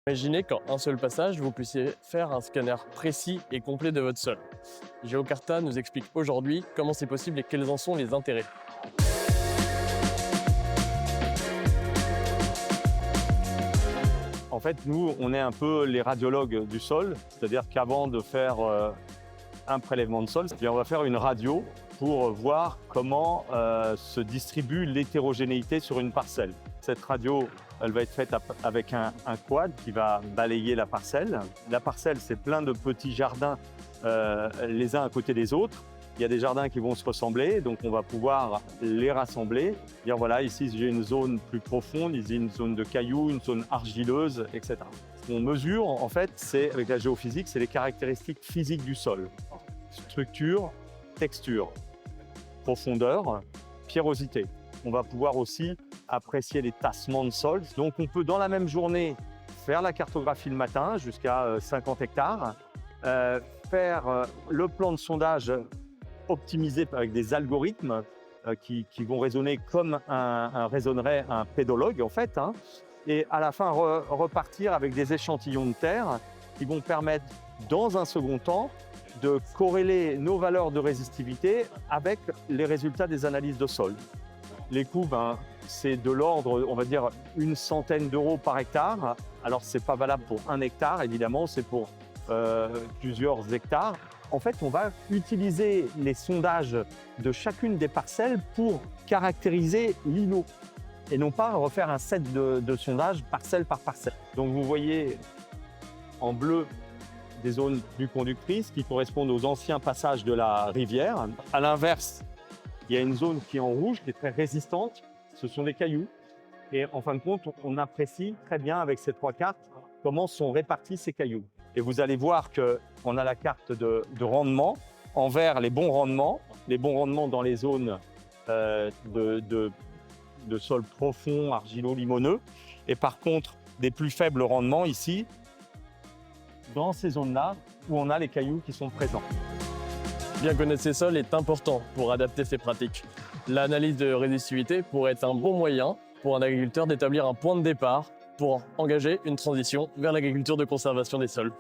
Imaginez qu'en un seul passage, vous puissiez faire un scanner précis et complet de votre sol. GeoCarta nous explique aujourd'hui comment c'est possible et quels en sont les intérêts. En fait, nous, on est un peu les radiologues du sol, c'est-à-dire qu'avant de faire un prélèvement de sol, on va faire une radio pour voir comment se distribue l'hétérogénéité sur une parcelle. Cette radio, elle va être faite avec un quad qui va balayer la parcelle. La parcelle, c'est plein de petits jardins les uns à côté des autres. Il y a des jardins qui vont se ressembler, donc on va pouvoir les rassembler. Dire voilà, ici j'ai une zone plus profonde, ici une zone de cailloux, une zone argileuse, etc. Ce qu'on mesure, en fait, c'est avec la géophysique, c'est les caractéristiques physiques du sol. Structure, texture, profondeur, pierrosité. On va pouvoir aussi apprécier les tassements de sol. Donc on peut dans la même journée faire la cartographie le matin jusqu'à 50 hectares, faire le plan de sondage optimisé avec des algorithmes qui vont raisonner comme raisonnerait un pédologue en fait, et à la fin repartir avec des échantillons de terre qui vont permettre dans un second temps de corréler nos valeurs de résistivité avec les résultats des analyses de sol. Les coûts, c'est de l'ordre, on va dire, 100 € par hectare. Alors, ce n'est pas valable pour 1 hectare, évidemment, c'est pour plusieurs hectares. En fait, on va utiliser les sondages de chacune des parcelles pour caractériser l'îlot et non pas refaire un set de sondages parcelle par parcelle. Donc, vous voyez en bleu des zones plus conductrices qui correspondent aux anciens passages de la rivière. À l'inverse, il y a une zone qui est en rouge, qui est très résistante. Ce sont des cailloux. Et en fin de compte, on apprécie très bien avec ces trois cartes comment sont répartis ces cailloux. Et vous allez voir qu'on a la carte de rendement. En vert, les bons rendements dans les zones de sol profond, argilo-limoneux. Et par contre, des plus faibles rendements ici, dans ces zones-là où on a les cailloux qui sont présents. Bien connaître ses sols est important pour adapter ses pratiques. L'analyse de résistivité pourrait être un bon moyen pour un agriculteur d'établir un point de départ pour engager une transition vers l'agriculture de conservation des sols.